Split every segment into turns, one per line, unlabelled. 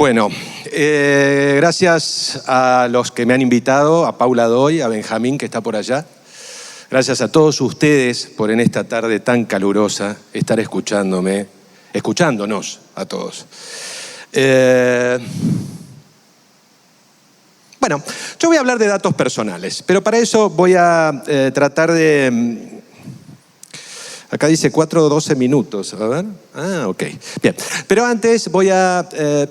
Bueno, gracias a los que me han invitado, a Paula Doy, a Benjamín, que está por allá. Gracias a todos ustedes por en esta tarde tan calurosa estar escuchándonos a todos. Bueno, yo voy a hablar de datos personales, pero para eso voy a tratar de... Acá dice 4:12 minutos, a ver. Ok. Bien. Pero antes voy a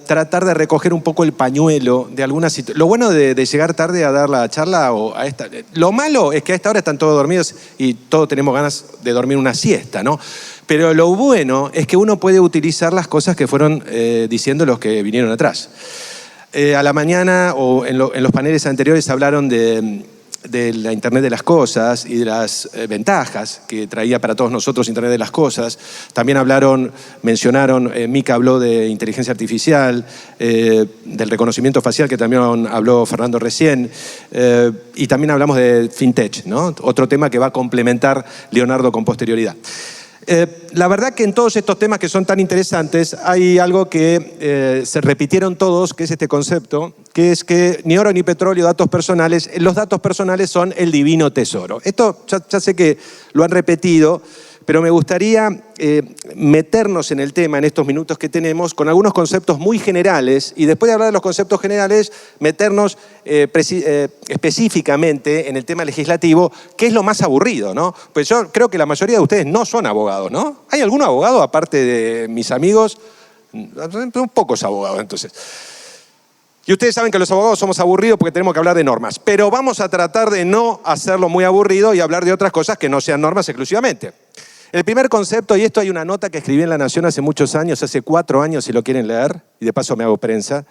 tratar de recoger un poco el pañuelo de algunas situaciones. Lo bueno de llegar tarde a dar la charla o a esta... Lo malo es que a esta hora están todos dormidos y todos tenemos ganas de dormir una siesta, ¿no? Pero lo bueno es que uno puede utilizar las cosas que fueron diciendo los que vinieron atrás. A la mañana o en los paneles anteriores hablaron de la Internet de las Cosas y de las ventajas que traía para todos nosotros Internet de las Cosas. También mencionaron, Mica habló de inteligencia artificial, del reconocimiento facial, que también habló Fernando recién, y también hablamos de FinTech, ¿no? Otro tema que va a complementar Leonardo con posterioridad. La verdad que en todos estos temas que son tan interesantes hay algo que se repitieron todos, que es este concepto, que es que ni oro ni petróleo, datos personales. Los datos personales son el divino tesoro. Esto ya sé que lo han repetido, pero me gustaría meternos en el tema en estos minutos que tenemos con algunos conceptos muy generales y después de hablar de los conceptos generales, meternos específicamente en el tema legislativo, que es lo más aburrido, ¿no? Pues yo creo que la mayoría de ustedes no son abogados, ¿no? ¿Hay algún abogado aparte de mis amigos? Son pocos abogados, entonces. Y ustedes saben que los abogados somos aburridos porque tenemos que hablar de normas, pero vamos a tratar de no hacerlo muy aburrido y hablar de otras cosas que no sean normas exclusivamente. El primer concepto, y esto hay una nota que escribí en La Nación hace muchos años, hace 4 años si lo quieren leer, y de paso me hago prensa,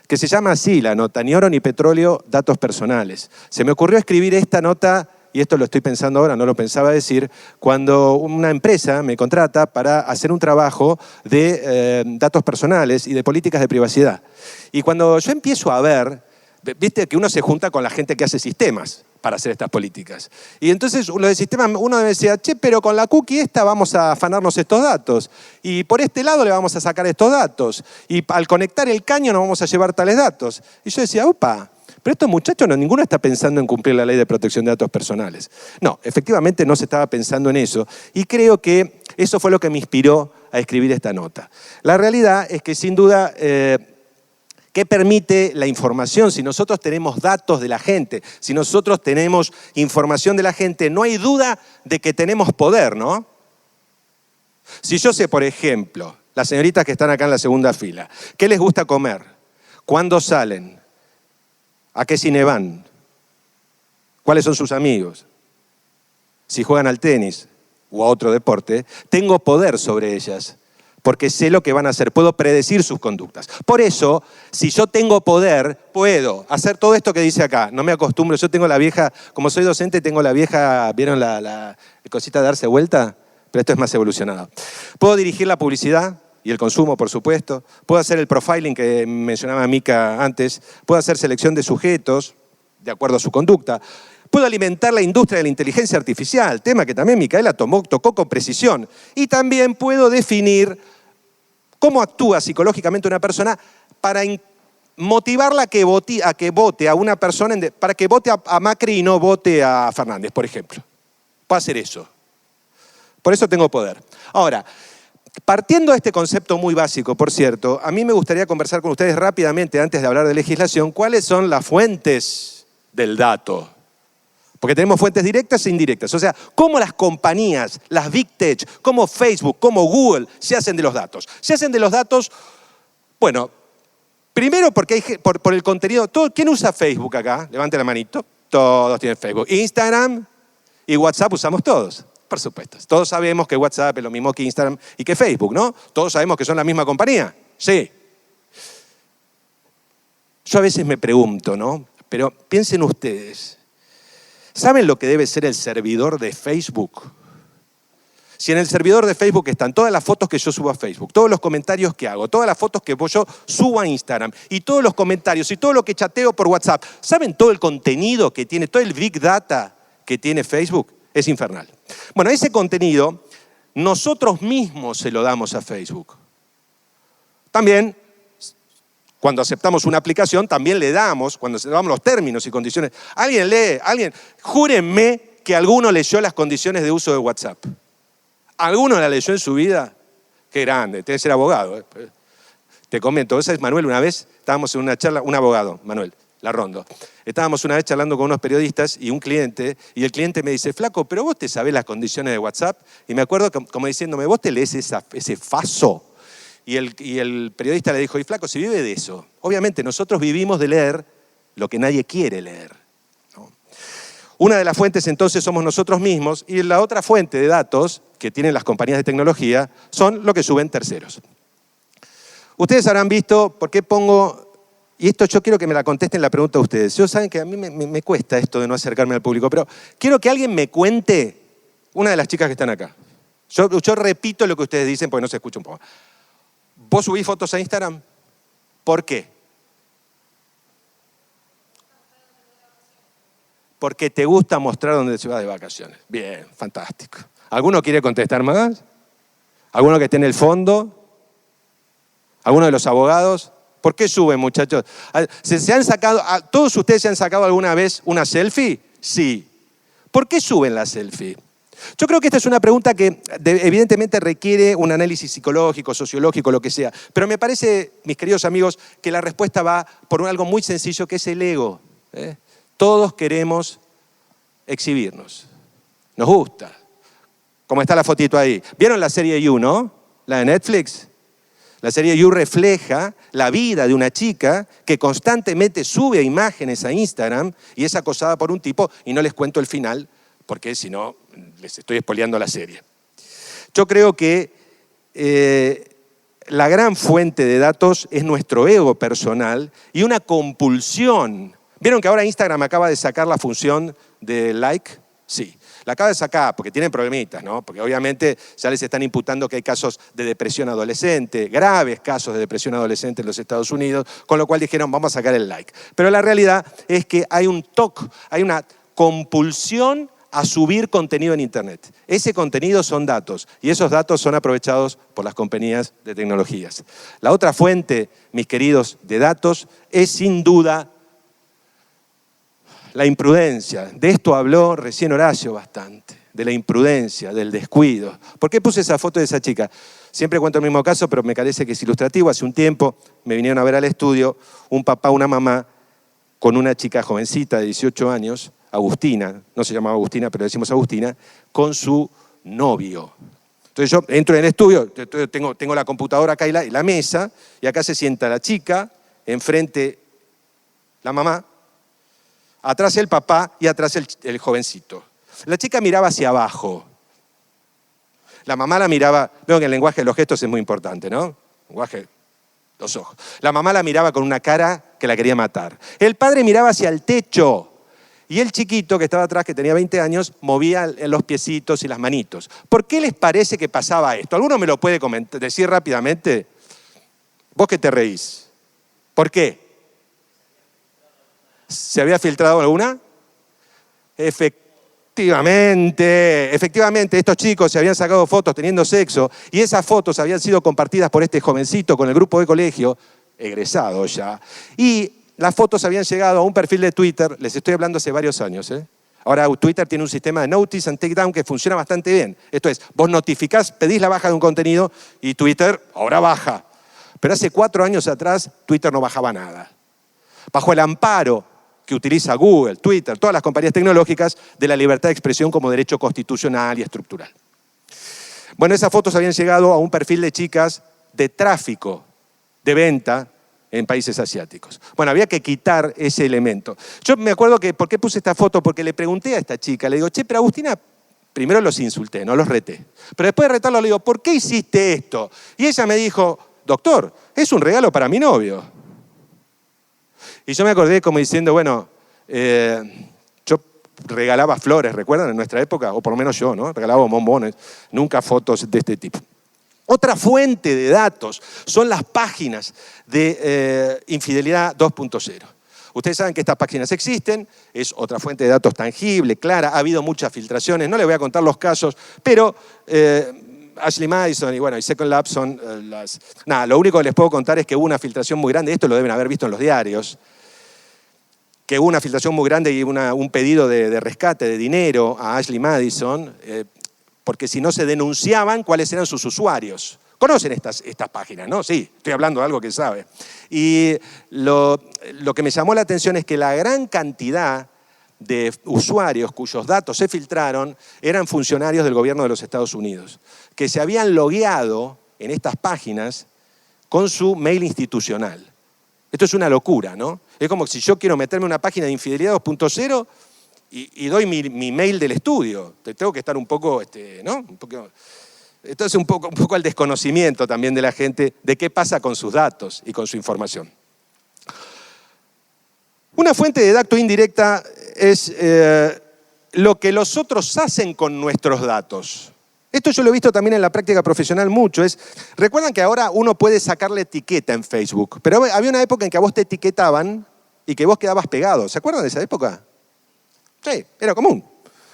que se llama así la nota, ni oro ni petróleo, datos personales. Se me ocurrió escribir esta nota, y esto lo estoy pensando ahora, no lo pensaba decir, cuando una empresa me contrata para hacer un trabajo de datos personales y de políticas de privacidad. Y cuando yo empiezo a ver, viste que uno se junta con la gente que hace sistemas para hacer estas políticas. Y entonces lo de sistemas, uno decía, che, pero con la cookie esta vamos a afanarnos estos datos. Y por este lado le vamos a sacar estos datos. Y al conectar el caño nos vamos a llevar tales datos. Y yo decía, upa, pero estos muchachos ninguno está pensando en cumplir la ley de protección de datos personales. No, efectivamente no se estaba pensando en eso. Y creo que eso fue lo que me inspiró a escribir esta nota. La realidad es que sin duda... ¿qué permite la información? Si nosotros tenemos datos de la gente, si nosotros tenemos información de la gente, no hay duda de que tenemos poder, ¿no? Si yo sé, por ejemplo, las señoritas que están acá en la segunda fila, ¿qué les gusta comer? ¿Cuándo salen? ¿A qué cine van? ¿Cuáles son sus amigos? Si juegan al tenis o a otro deporte, tengo poder sobre ellas. Porque sé lo que van a hacer, puedo predecir sus conductas. Por eso, si yo tengo poder, puedo hacer todo esto que dice acá. No me acostumbro, yo tengo la vieja, como soy docente, tengo la vieja, ¿vieron la cosita de darse vuelta? Pero esto es más evolucionado. Puedo dirigir la publicidad y el consumo, por supuesto. Puedo hacer el profiling que mencionaba Mica antes. Puedo hacer selección de sujetos de acuerdo a su conducta. Puedo alimentar la industria de la inteligencia artificial, tema que también Micaela tocó con precisión. Y también puedo definir cómo actúa psicológicamente una persona para motivarla a que vote a una persona, para que vote a Macri y no vote a Fernández, por ejemplo. Puedo hacer eso. Por eso tengo poder. Ahora, partiendo de este concepto muy básico, por cierto, a mí me gustaría conversar con ustedes rápidamente, antes de hablar de legislación, cuáles son las fuentes del dato. Porque tenemos fuentes directas e indirectas. O sea, cómo las compañías, las Big Tech, como Facebook, como Google, se hacen de los datos. Se hacen de los datos, bueno, primero porque por el contenido. ¿Quién usa Facebook acá? Levante la manito. Todos tienen Facebook. Instagram y WhatsApp usamos todos, por supuesto. Todos sabemos que WhatsApp es lo mismo que Instagram y que Facebook, ¿no? Todos sabemos que son la misma compañía. Sí. Yo a veces me pregunto, ¿no? Pero piensen ustedes. ¿Saben lo que debe ser el servidor de Facebook? Si en el servidor de Facebook están todas las fotos que yo subo a Facebook, todos los comentarios que hago, todas las fotos que yo subo a Instagram y todos los comentarios y todo lo que chateo por WhatsApp, ¿saben todo el contenido que tiene, todo el Big Data que tiene Facebook? Es infernal. Bueno, ese contenido nosotros mismos se lo damos a Facebook. También Cuando aceptamos una aplicación, también le damos, cuando aceptamos los términos y condiciones. Júrenme que alguno leyó las condiciones de uso de WhatsApp. ¿Alguno la leyó en su vida? Qué grande, debe ser abogado. Te comento, vos sabés, Manuel, una vez estábamos en una charla, un abogado, Manuel Larrondo. Estábamos una vez charlando con unos periodistas y un cliente, y el cliente me dice, flaco, pero vos te sabés las condiciones de WhatsApp. Y me acuerdo como diciéndome, vos te lees ese faso. Y el periodista le dijo, y flaco, si vive de eso. Obviamente nosotros vivimos de leer lo que nadie quiere leer, ¿no? Una de las fuentes entonces somos nosotros mismos, y la otra fuente de datos que tienen las compañías de tecnología son lo que suben terceros. Ustedes habrán visto, ¿por qué pongo? Y esto yo quiero que me la contesten la pregunta a ustedes. Yo saben que a mí me cuesta esto de no acercarme al público, pero quiero que alguien me cuente, una de las chicas que están acá. Yo repito lo que ustedes dicen porque no se escucha un poco. ¿Vos subís fotos a Instagram? ¿Por qué? Porque te gusta mostrar dónde se va de vacaciones. Bien, fantástico. ¿Alguno quiere contestar más? ¿Alguno que esté en el fondo? ¿Alguno de los abogados? ¿Por qué suben, muchachos? ¿Todos ustedes se han sacado alguna vez una selfie? Sí. ¿Por qué suben la selfie? Yo creo que esta es una pregunta que evidentemente requiere un análisis psicológico, sociológico, lo que sea. Pero me parece, mis queridos amigos, que la respuesta va por algo muy sencillo, que es el ego. Todos queremos exhibirnos. Nos gusta. Como está la fotito ahí. ¿Vieron la serie You, no? La de Netflix. La serie You refleja la vida de una chica que constantemente sube imágenes a Instagram y es acosada por un tipo, y no les cuento el final, porque si no, les estoy espoleando la serie. Yo creo que la gran fuente de datos es nuestro ego personal y una compulsión. ¿Vieron que ahora Instagram acaba de sacar la función de like? Sí. La acaba de sacar porque tienen problemitas, ¿no? Porque obviamente ya les están imputando que hay casos de depresión adolescente, graves casos de depresión adolescente en los Estados Unidos, con lo cual dijeron, vamos a sacar el like. Pero la realidad es que hay un TOC, hay una compulsión a subir contenido en Internet. Ese contenido son datos, y esos datos son aprovechados por las compañías de tecnologías. La otra fuente, mis queridos, de datos es sin duda la imprudencia. De esto habló recién Horacio bastante, de la imprudencia, del descuido. ¿Por qué puse esa foto de esa chica? Siempre cuento el mismo caso, pero me parece que es ilustrativo. Hace un tiempo me vinieron a ver al estudio un papá, una mamá, con una chica jovencita de 18 años, Agustina, no se llamaba Agustina, pero decimos Agustina, con su novio. Entonces yo entro en el estudio, tengo la computadora acá y la mesa, y acá se sienta la chica, enfrente la mamá, atrás el papá y atrás el jovencito. La chica miraba hacia abajo. La mamá la miraba, veo que el lenguaje de los gestos es muy importante, ¿no? Lenguaje, los ojos. La mamá la miraba con una cara que la quería matar. El padre miraba hacia el techo. Y el chiquito que estaba atrás, que tenía 20 años, movía los piecitos y las manitos. ¿Por qué les parece que pasaba esto? ¿Alguno me lo puede decir rápidamente? Vos que te reís. ¿Por qué? ¿Se había filtrado alguna? Efectivamente, estos chicos se habían sacado fotos teniendo sexo y esas fotos habían sido compartidas por este jovencito con el grupo de colegio, egresado ya, y las fotos habían llegado a un perfil de Twitter, les estoy hablando hace varios años. Ahora Twitter tiene un sistema de notice and takedown que funciona bastante bien. Esto es, vos notificás, pedís la baja de un contenido y Twitter ahora baja. Pero hace 4 años atrás Twitter no bajaba nada. Bajo el amparo que utiliza Google, Twitter, todas las compañías tecnológicas, de la libertad de expresión como derecho constitucional y estructural. Bueno, esas fotos habían llegado a un perfil de chicas de tráfico, de venta en países asiáticos. Bueno, había que quitar ese elemento. Yo me acuerdo que, ¿por qué puse esta foto? Porque le pregunté a esta chica, le digo, che, pero Agustina, primero los insulté, no los reté. Pero después de retarlo le digo, ¿por qué hiciste esto? Y ella me dijo, doctor, es un regalo para mi novio. Y yo me acordé como diciendo, bueno, yo regalaba flores, ¿recuerdan? En nuestra época, o por lo menos yo, ¿no? Regalaba bombones, nunca fotos de este tipo. Otra fuente de datos son las páginas de infidelidad 2.0. Ustedes saben que estas páginas existen, es otra fuente de datos tangible, clara, ha habido muchas filtraciones, no les voy a contar los casos, pero Ashley Madison y Second Love son las... Nada, lo único que les puedo contar es que hubo una filtración muy grande, esto lo deben haber visto en los diarios, que hubo una filtración muy grande y un pedido de rescate de dinero a Ashley Madison, porque si no se denunciaban cuáles eran sus usuarios. ¿Conocen estas páginas, no? Sí, estoy hablando de algo que sabe. Y lo que me llamó la atención es que la gran cantidad de usuarios cuyos datos se filtraron eran funcionarios del gobierno de los Estados Unidos, que se habían logueado en estas páginas con su mail institucional. Esto es una locura, ¿no? Es como si yo quiero meterme en una página de Infidelidad 2.0 y doy mi mail del estudio. Tengo que estar un poco, ¿no? Entonces un poco al desconocimiento también de la gente de qué pasa con sus datos y con su información. Una fuente de dato indirecta es lo que los otros hacen con nuestros datos. Esto yo lo he visto también en la práctica profesional mucho. Recuerdan que ahora uno puede sacarle etiqueta en Facebook, pero había una época en que a vos te etiquetaban y que vos quedabas pegado. ¿Se acuerdan de esa época? Sí, era común.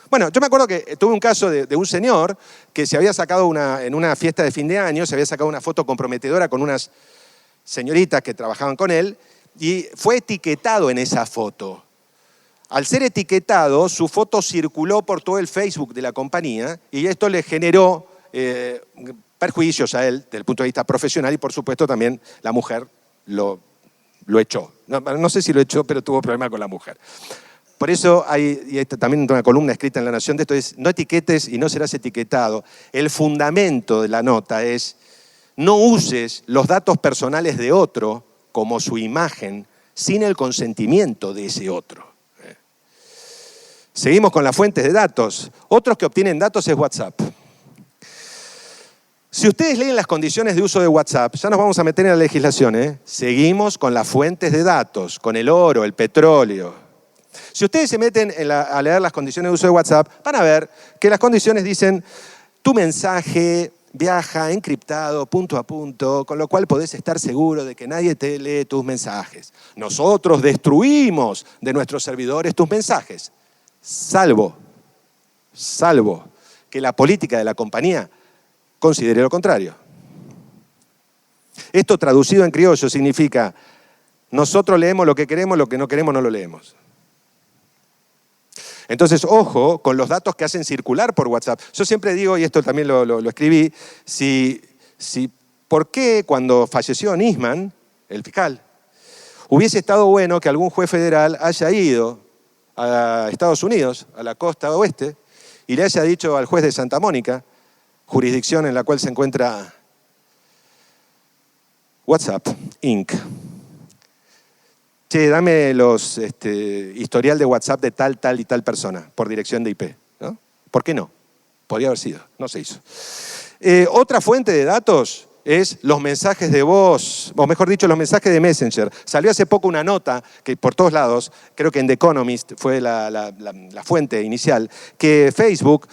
Bueno, yo me acuerdo que tuve un caso de un señor que se había sacado en una fiesta de fin de año, se había sacado una foto comprometedora con unas señoritas que trabajaban con él y fue etiquetado en esa foto. Al ser etiquetado, su foto circuló por todo el Facebook de la compañía y esto le generó perjuicios a él desde el punto de vista profesional y por supuesto también la mujer lo echó. No sé si lo echó, pero tuvo problema con la mujer. Por eso hay también una columna escrita en La Nación de esto, es no etiquetes y no serás etiquetado. El fundamento de la nota es no uses los datos personales de otro como su imagen sin el consentimiento de ese otro. Seguimos con las fuentes de datos. Otros que obtienen datos es WhatsApp. Si ustedes leen las condiciones de uso de WhatsApp, ya nos vamos a meter en la legislación, seguimos con las fuentes de datos, con el oro, el petróleo. Si ustedes se meten a leer las condiciones de uso de WhatsApp, van a ver que las condiciones dicen tu mensaje viaja encriptado punto a punto, con lo cual podés estar seguro de que nadie te lee tus mensajes. Nosotros destruimos de nuestros servidores tus mensajes, salvo que la política de la compañía considere lo contrario. Esto traducido en criollo significa nosotros leemos lo que no queremos no lo leemos. Entonces, ojo con los datos que hacen circular por WhatsApp. Yo siempre digo, y esto también lo escribí, ¿por qué cuando falleció Nisman, el fiscal, hubiese estado bueno que algún juez federal haya ido a Estados Unidos, a la costa oeste, y le haya dicho al juez de Santa Mónica, jurisdicción en la cual se encuentra WhatsApp, Inc., che, dame los historial de WhatsApp de tal y tal persona por dirección de IP, ¿no? ¿Por qué no? Podría haber sido, no se hizo. Otra fuente de datos es los mensajes de voz, o mejor dicho, los mensajes de Messenger. Salió hace poco una nota, que por todos lados, creo que en The Economist fue la fuente inicial, que Facebook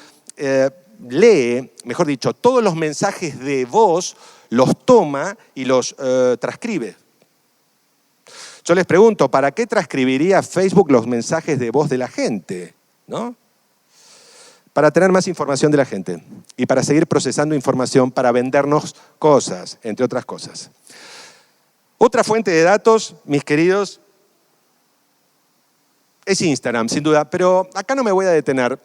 lee, mejor dicho, todos los mensajes de voz, los toma y los transcribe. Yo les pregunto, ¿para qué transcribiría Facebook los mensajes de voz de la gente? ¿No? Para tener más información de la gente y para seguir procesando información para vendernos cosas, entre otras cosas. Otra fuente de datos, mis queridos, es Instagram, sin duda, pero acá no me voy a detener.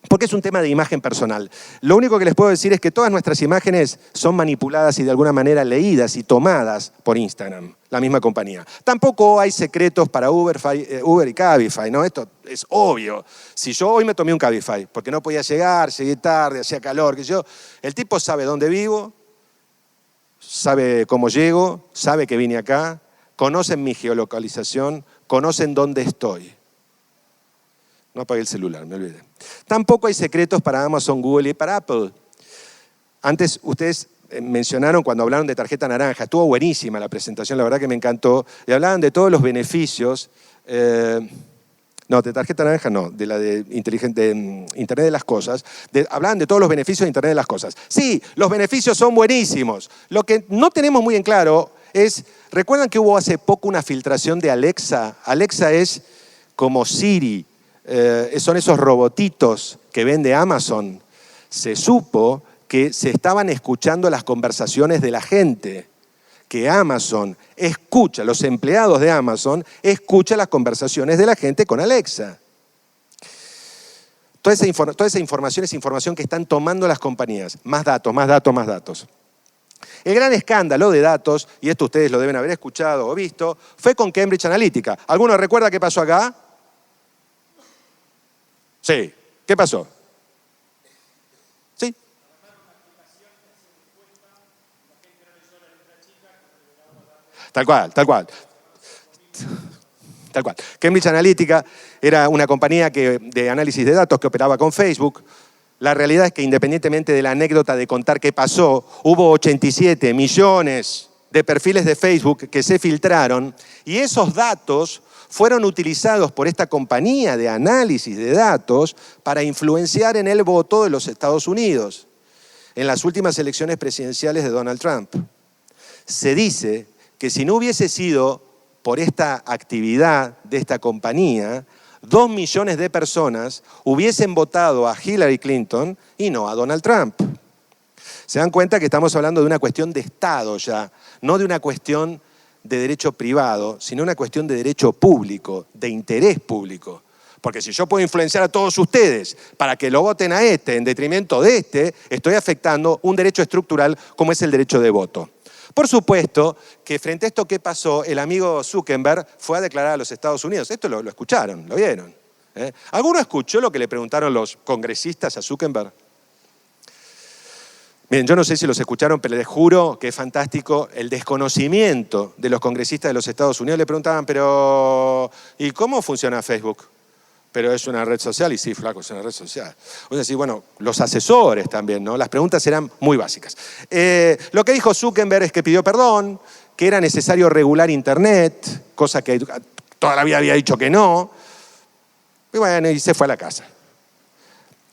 Porque es un tema de imagen personal. Lo único que les puedo decir es que todas nuestras imágenes son manipuladas y de alguna manera leídas y tomadas por Instagram, la misma compañía. Tampoco hay secretos para Uber y Cabify, ¿no? Esto es obvio. Si yo hoy me tomé un Cabify porque no podía llegar, llegué tarde, hacía calor, el tipo sabe dónde vivo, sabe cómo llego, sabe que vine acá, conocen mi geolocalización, conocen dónde estoy. No apagué el celular, me olvidé. Tampoco hay secretos para Amazon, Google y para Apple. Antes ustedes mencionaron cuando hablaron de tarjeta naranja, estuvo buenísima la presentación, la verdad que me encantó, y hablaban de todos los beneficios, no, de tarjeta naranja no, de la de Internet de las Cosas, hablaban de todos los beneficios de Internet de las Cosas. Sí, los beneficios son buenísimos. Lo que no tenemos muy en claro es, ¿recuerdan que hubo hace poco una filtración de Alexa? Alexa es como Siri. Son esos robotitos que vende Amazon. Se supo que se estaban escuchando las conversaciones de la gente, que Amazon escucha, los empleados de Amazon escuchan las conversaciones de la gente con Alexa. Toda esa información es información que están tomando las compañías. Más datos, más datos, más datos. El gran escándalo de datos, y esto ustedes lo deben haber escuchado o visto, fue con Cambridge Analytica. ¿Alguno recuerda qué pasó acá? Sí. ¿Qué pasó? ¿Sí? Tal cual, tal cual. Tal cual. Cambridge Analytica era una compañía de análisis de datos que operaba con Facebook. La realidad es que independientemente de la anécdota de contar qué pasó, hubo 87 millones de perfiles de Facebook que se filtraron y esos datos fueron utilizados por esta compañía de análisis de datos para influenciar en el voto de los Estados Unidos en las últimas elecciones presidenciales de Donald Trump. Se dice que si no hubiese sido por esta actividad de esta compañía, 2 millones de personas hubiesen votado a Hillary Clinton y no a Donald Trump. Se dan cuenta que estamos hablando de una cuestión de Estado ya, no de una cuestión de derecho privado, sino una cuestión de derecho público, de interés público. Porque si yo puedo influenciar a todos ustedes para que lo voten a este en detrimento de este, estoy afectando un derecho estructural como es el derecho de voto. Por supuesto que frente a esto que pasó, el amigo Zuckerberg fue a declarar a los Estados Unidos. Esto lo escucharon, lo vieron. ¿Alguno escuchó lo que le preguntaron los congresistas a Zuckerberg? Miren, yo no sé si los escucharon, pero les juro que es fantástico el desconocimiento de los congresistas de los Estados Unidos. Le preguntaban, pero ¿y cómo funciona Facebook? Pero es una red social, y sí, flaco, es una red social. O sea, sí, bueno, los asesores también, ¿no? Las preguntas eran muy básicas. Lo que dijo Zuckerberg es que pidió perdón, que era necesario regular Internet, cosa que toda la vida había dicho que no. Y bueno, y se fue a la casa.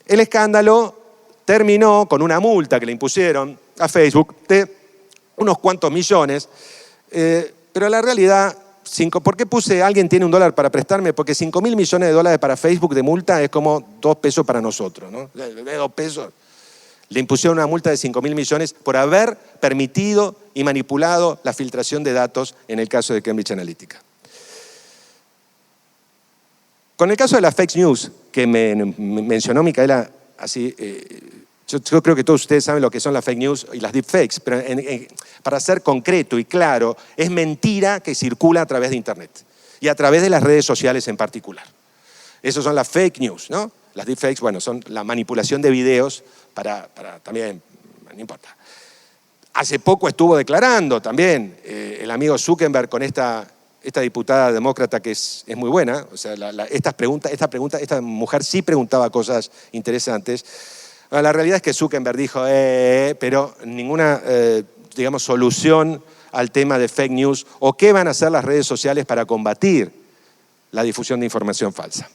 El escándalo terminó con una multa que le impusieron a Facebook de unos cuantos millones, pero la realidad... ¿Por qué puse alguien tiene $1 para prestarme? Porque 5.000 millones de dólares para Facebook de multa es como 2 pesos para nosotros, ¿no? De 2 pesos. Le impusieron una multa de 5.000 millones por haber permitido y manipulado la filtración de datos en el caso de Cambridge Analytica. Con el caso de las fake news, que me mencionó Micaela, así, yo creo que todos ustedes saben lo que son las fake news y las deepfakes, pero para ser concreto y claro, es mentira que circula a través de Internet y a través de las redes sociales en particular. Esas son las fake news, ¿no? Las deepfakes, bueno, son la manipulación de videos para también, no importa. Hace poco estuvo declarando también el amigo Zuckerberg con esta diputada demócrata que es muy buena, o sea, esta mujer sí preguntaba cosas interesantes. La realidad es que Zuckerberg dijo, pero ninguna, digamos, solución al tema de fake news o qué van a hacer las redes sociales para combatir la difusión de información falsa.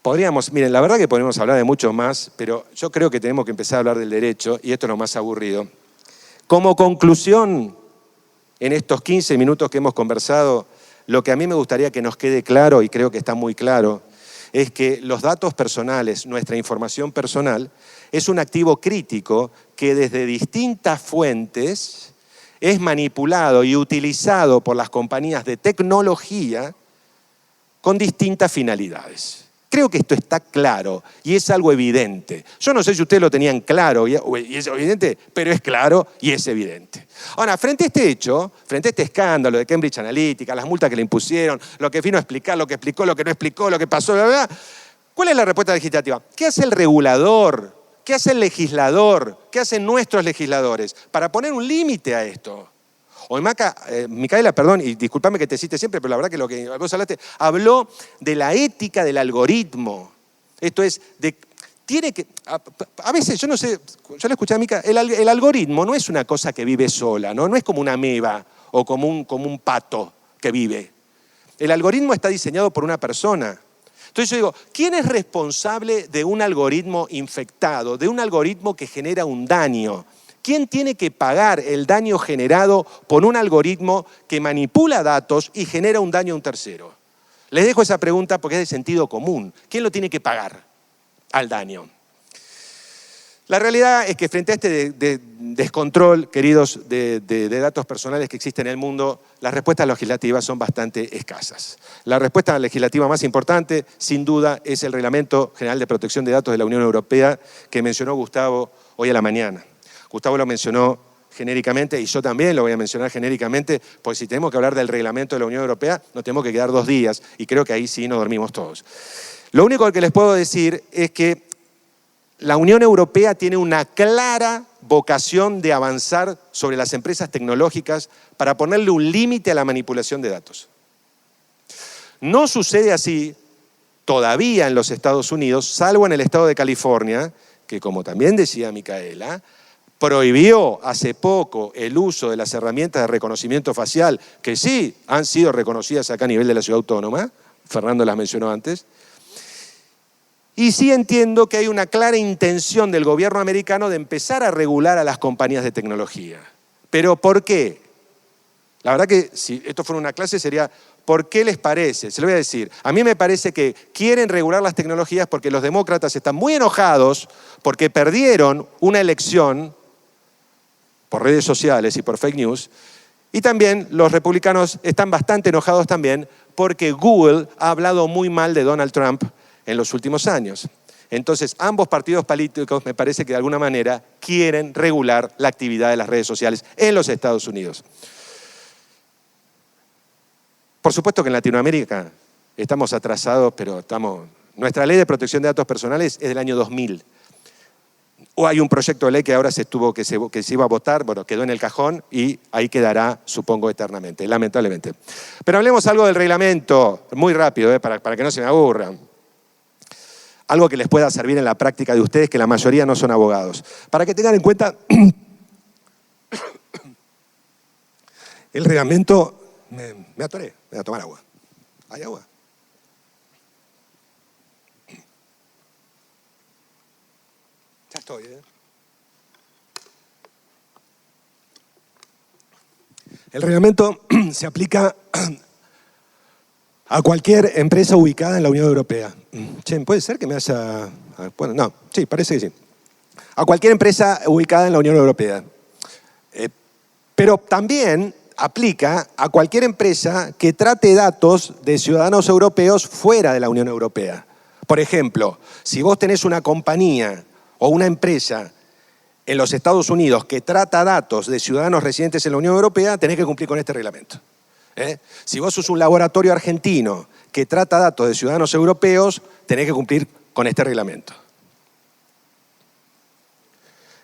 Bueno, miren, la verdad que podríamos hablar de mucho más, pero yo creo que tenemos que empezar a hablar del derecho y esto es lo más aburrido. Como conclusión, en estos 15 minutos que hemos conversado, lo que a mí me gustaría que nos quede claro, y creo que está muy claro, es que los datos personales, nuestra información personal, es un activo crítico que desde distintas fuentes es manipulado y utilizado por las compañías de tecnología con distintas finalidades. Creo que esto está claro y es algo evidente. Yo no sé si ustedes lo tenían claro y es evidente, pero es claro y es evidente. Ahora, frente a este hecho, frente a este escándalo de Cambridge Analytica, las multas que le impusieron, lo que vino a explicar, lo que explicó, lo que no explicó, lo que pasó, bla, bla, bla, ¿cuál es la respuesta legislativa? ¿Qué hace el regulador? ¿Qué hace el legislador? ¿Qué hacen nuestros legisladores para poner un límite a esto? Hoy Micaela, perdón, y discúlpame que te cite siempre, pero la verdad que lo que vos hablaste, habló de la ética del algoritmo. Esto es, a veces, yo no sé, yo le escuché a Mica, el algoritmo no es una cosa que vive sola, ¿no? No es como una ameba o como un pato que vive. El algoritmo está diseñado por una persona. Entonces yo digo, ¿quién es responsable de un algoritmo infectado, de un algoritmo que genera un daño? ¿Quién tiene que pagar el daño generado por un algoritmo que manipula datos y genera un daño a un tercero? Les dejo esa pregunta porque es de sentido común. ¿Quién lo tiene que pagar al daño? La realidad es que frente a este descontrol, queridos, de datos personales que existe en el mundo, las respuestas legislativas son bastante escasas. La respuesta legislativa más importante, sin duda, es el Reglamento General de Protección de Datos de la Unión Europea que mencionó Gustavo hoy a la mañana. Gustavo lo mencionó genéricamente y yo también lo voy a mencionar genéricamente, porque si tenemos que hablar del reglamento de la Unión Europea, nos tenemos que quedar 2 días y creo que ahí sí nos dormimos todos. Lo único que les puedo decir es que la Unión Europea tiene una clara vocación de avanzar sobre las empresas tecnológicas para ponerle un límite a la manipulación de datos. No sucede así todavía en los Estados Unidos, salvo en el estado de California, que como también decía Micaela, prohibió hace poco el uso de las herramientas de reconocimiento facial, que sí han sido reconocidas acá a nivel de la ciudad autónoma, Fernando las mencionó antes. Y sí entiendo que hay una clara intención del gobierno americano de empezar a regular a las compañías de tecnología. ¿Pero por qué? La verdad que si esto fuera una clase sería, ¿por qué les parece? Se lo voy a decir. A mí me parece que quieren regular las tecnologías porque los demócratas están muy enojados porque perdieron una elección por redes sociales y por fake news. Y también los republicanos están bastante enojados también porque Google ha hablado muy mal de Donald Trump en los últimos años. Entonces, ambos partidos políticos me parece que de alguna manera quieren regular la actividad de las redes sociales en los Estados Unidos. Por supuesto que en Latinoamérica estamos atrasados, pero nuestra ley de protección de datos personales es del año 2000. O hay un proyecto de ley que ahora que se iba a votar, bueno, quedó en el cajón y ahí quedará, supongo, eternamente, lamentablemente. Pero hablemos algo del reglamento, muy rápido, para que no se me aburran. Algo que les pueda servir en la práctica de ustedes, que la mayoría no son abogados. Para que tengan en cuenta, el reglamento... Me atoré, voy a tomar agua. ¿Hay agua? Ya estoy, ¿eh? El reglamento se aplica a cualquier empresa ubicada en la Unión Europea. Che, ¿puede ser que me haya...? Bueno, no, sí, parece que sí. A cualquier empresa ubicada en la Unión Europea. Pero también aplica a cualquier empresa que trate datos de ciudadanos europeos fuera de la Unión Europea. Por ejemplo, si vos tenés una compañía o una empresa en los Estados Unidos que trata datos de ciudadanos residentes en la Unión Europea, tenés que cumplir con este reglamento. Si vos sos un laboratorio argentino que trata datos de ciudadanos europeos, tenés que cumplir con este reglamento.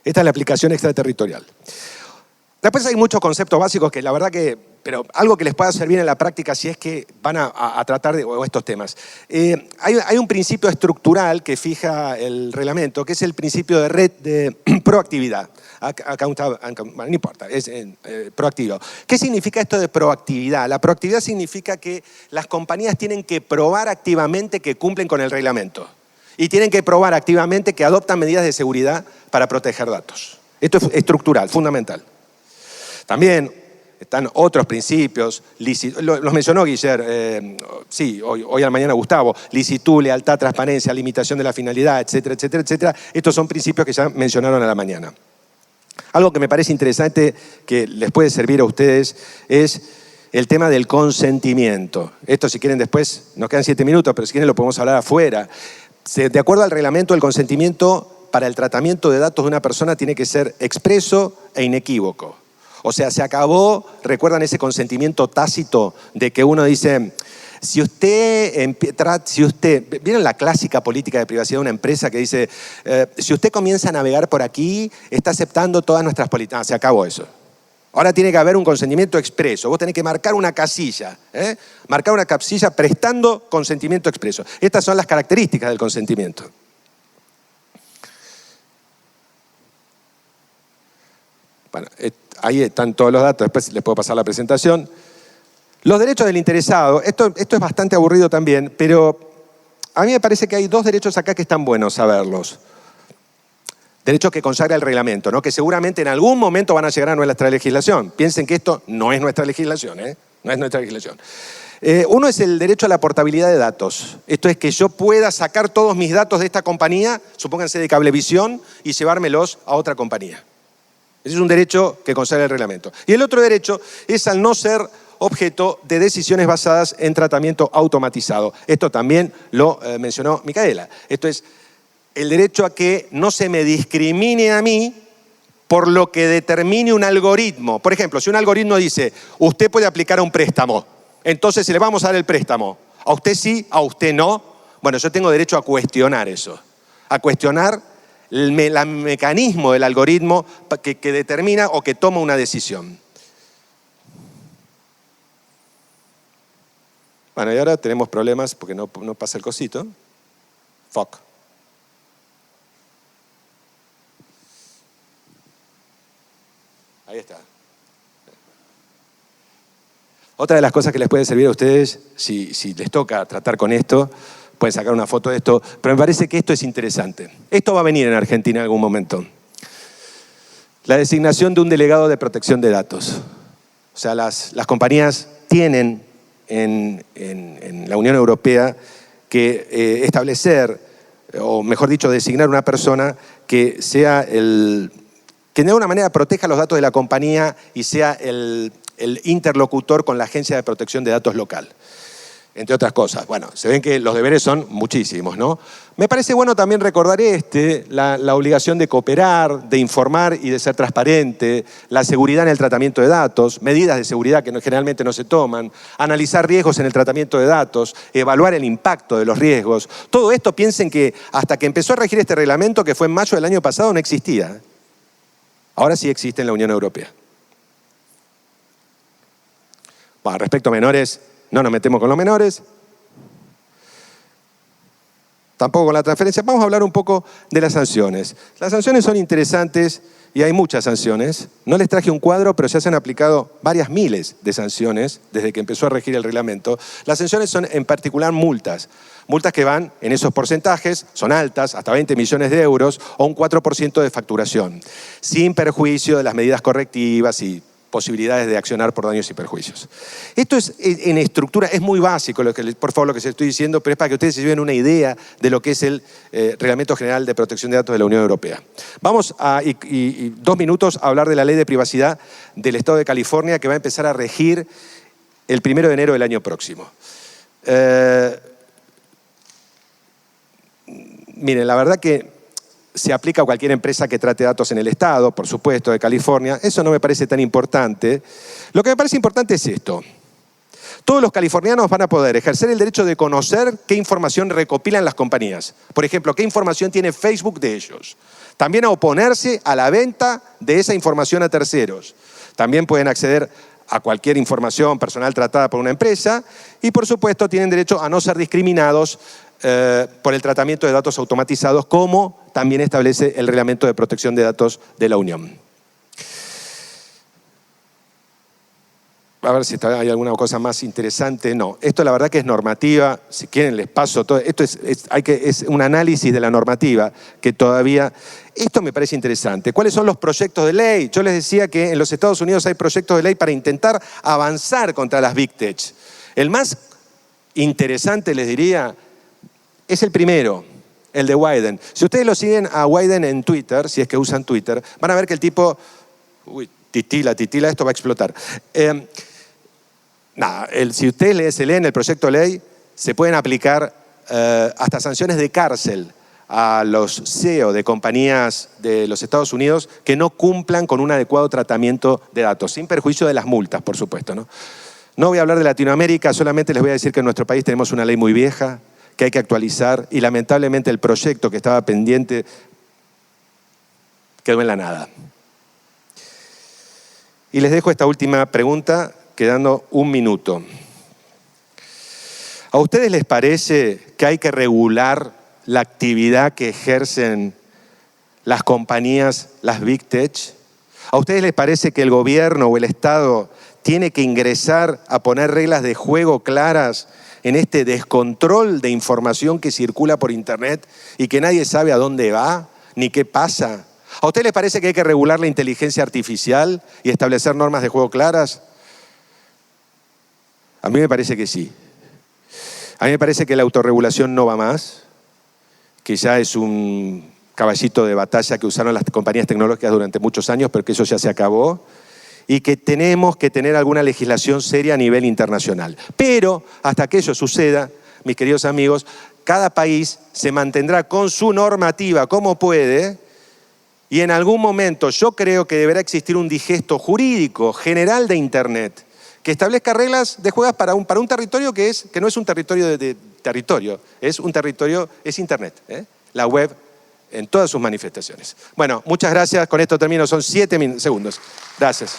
Esta es la aplicación extraterritorial. Después hay muchos conceptos básicos que la verdad que, pero algo que les pueda servir en la práctica si es que van a tratar de estos temas. Hay un principio estructural que fija el reglamento, que es el principio de red de proactividad. No importa, es proactivo. ¿Qué significa esto de proactividad? La proactividad significa que las compañías tienen que probar activamente que cumplen con el reglamento y tienen que probar activamente que adoptan medidas de seguridad para proteger datos. Esto es estructural, fundamental. También están otros principios, los mencionó Guillermo, sí, hoy a la mañana Gustavo, licitud, lealtad, transparencia, limitación de la finalidad, etcétera, etcétera, etcétera. Estos son principios que ya mencionaron a la mañana. Algo que me parece interesante que les puede servir a ustedes es el tema del consentimiento. Esto si quieren después, nos quedan 7 minutos, pero si quieren lo podemos hablar afuera. De acuerdo al reglamento, el consentimiento para el tratamiento de datos de una persona tiene que ser expreso e inequívoco. O sea, se acabó, ¿recuerdan ese consentimiento tácito de que uno dice, si usted, ¿vieron la clásica política de privacidad de una empresa que dice, si usted comienza a navegar por aquí, está aceptando todas nuestras políticas? Se acabó eso. Ahora tiene que haber un consentimiento expreso. Vos tenés que marcar una casilla, marcar una casilla prestando consentimiento expreso. Estas son las características del consentimiento. Bueno, ahí están todos los datos, después les puedo pasar la presentación. Los derechos del interesado, esto es bastante aburrido también, pero a mí me parece que hay 2 derechos acá que están buenos saberlos. Derechos que consagra el reglamento, ¿no? Que seguramente en algún momento van a llegar a nuestra legislación. Piensen que esto no es nuestra legislación, no es nuestra legislación. Uno es el derecho a la portabilidad de datos. Esto es que yo pueda sacar todos mis datos de esta compañía, supónganse de Cablevisión, y llevármelos a otra compañía. Ese es un derecho que consagra el reglamento. Y el otro derecho es al no ser objeto de decisiones basadas en tratamiento automatizado. Esto también lo mencionó Micaela. Esto es el derecho a que no se me discrimine a mí por lo que determine un algoritmo. Por ejemplo, si un algoritmo dice, usted puede aplicar a un préstamo, entonces se le vamos a dar el préstamo. A usted sí, a usted no. Bueno, yo tengo derecho a cuestionar eso. A cuestionar el mecanismo del algoritmo que determina o que toma una decisión. Bueno, y ahora tenemos problemas porque no pasa el cosito. Fuck. Ahí está. Otra de las cosas que les puede servir a ustedes, si les toca tratar con esto, pueden sacar una foto de esto, pero me parece que esto es interesante. Esto va a venir en Argentina en algún momento. La designación de un delegado de protección de datos. O sea, las compañías tienen en la Unión Europea que establecer, o mejor dicho, designar una persona que sea que de alguna manera proteja los datos de la compañía y sea el interlocutor con la Agencia de Protección de Datos local, entre otras cosas. Bueno, se ven que los deberes son muchísimos, ¿no? Me parece bueno también recordar la obligación de cooperar, de informar y de ser transparente, la seguridad en el tratamiento de datos, medidas de seguridad que generalmente no se toman, analizar riesgos en el tratamiento de datos, evaluar el impacto de los riesgos. Todo esto, piensen que hasta que empezó a regir este reglamento, que fue en mayo del año pasado, no existía. Ahora sí existe en la Unión Europea. Bueno, respecto a menores, no nos metemos con los menores. Tampoco con la transferencia. Vamos a hablar un poco de las sanciones. Las sanciones son interesantes y hay muchas sanciones. No les traje un cuadro, pero ya se han aplicado varias miles de sanciones desde que empezó a regir el reglamento. Las sanciones son en particular multas. Multas que van en esos porcentajes, son altas, hasta 20 millones de euros o un 4% de facturación, sin perjuicio de las medidas correctivas y posibilidades de accionar por daños y perjuicios. Esto es en estructura, es muy básico, por favor, lo que se estoy diciendo, pero es para que ustedes se lleven una idea de lo que es el Reglamento General de Protección de Datos de la Unión Europea. Vamos a, 2 minutos, a hablar de la Ley de Privacidad del Estado de California, que va a empezar a regir el 1 de enero del año próximo. Miren, la verdad que se aplica a cualquier empresa que trate datos en el Estado, por supuesto, de California. Eso no me parece tan importante. Lo que me parece importante es esto. Todos los californianos van a poder ejercer el derecho de conocer qué información recopilan las compañías. Por ejemplo, qué información tiene Facebook de ellos. También a oponerse a la venta de esa información a terceros. También pueden acceder a cualquier información personal tratada por una empresa y, por supuesto, tienen derecho a no ser discriminados por el tratamiento de datos automatizados, como también establece el Reglamento de Protección de Datos de la Unión. A ver si hay alguna cosa más interesante. No, esto la verdad que es normativa. Si quieren les paso todo. Esto es un análisis de la normativa que todavía... Esto me parece interesante. ¿Cuáles son los proyectos de ley? Yo les decía que en los Estados Unidos hay proyectos de ley para intentar avanzar contra las Big Tech. El más interesante, les diría, es el primero, el de Wyden. Si ustedes lo siguen a Wyden en Twitter, si es que usan Twitter, van a ver que el tipo... Uy, titila, esto va a explotar. Si ustedes se leen el proyecto de ley, se pueden aplicar hasta sanciones de cárcel a los CEO de compañías de los Estados Unidos que no cumplan con un adecuado tratamiento de datos, sin perjuicio de las multas, por supuesto, ¿no? No voy a hablar de Latinoamérica, solamente les voy a decir que en nuestro país tenemos una ley muy vieja, que hay que actualizar, y lamentablemente el proyecto que estaba pendiente quedó en la nada. Y les dejo esta última pregunta, quedando 1 minuto. ¿A ustedes les parece que hay que regular la actividad que ejercen las compañías, las Big Tech? ¿A ustedes les parece que el gobierno o el Estado tiene que ingresar a poner reglas de juego claras en este descontrol de información que circula por Internet y que nadie sabe a dónde va ni qué pasa? ¿A ustedes les parece que hay que regular la inteligencia artificial y establecer normas de juego claras? A mí me parece que sí. A mí me parece que la autorregulación no va más, que ya es un caballito de batalla que usaron las compañías tecnológicas durante muchos años, pero que eso ya se acabó, y que tenemos que tener alguna legislación seria a nivel internacional. Pero hasta que eso suceda, mis queridos amigos, cada país se mantendrá con su normativa como puede, y en algún momento yo creo que deberá existir un digesto jurídico general de Internet que establezca reglas de juego para un territorio que no es un territorio de territorio, es un territorio, es Internet, la web en todas sus manifestaciones. Bueno, muchas gracias, con esto termino, son 7 segundos. Gracias.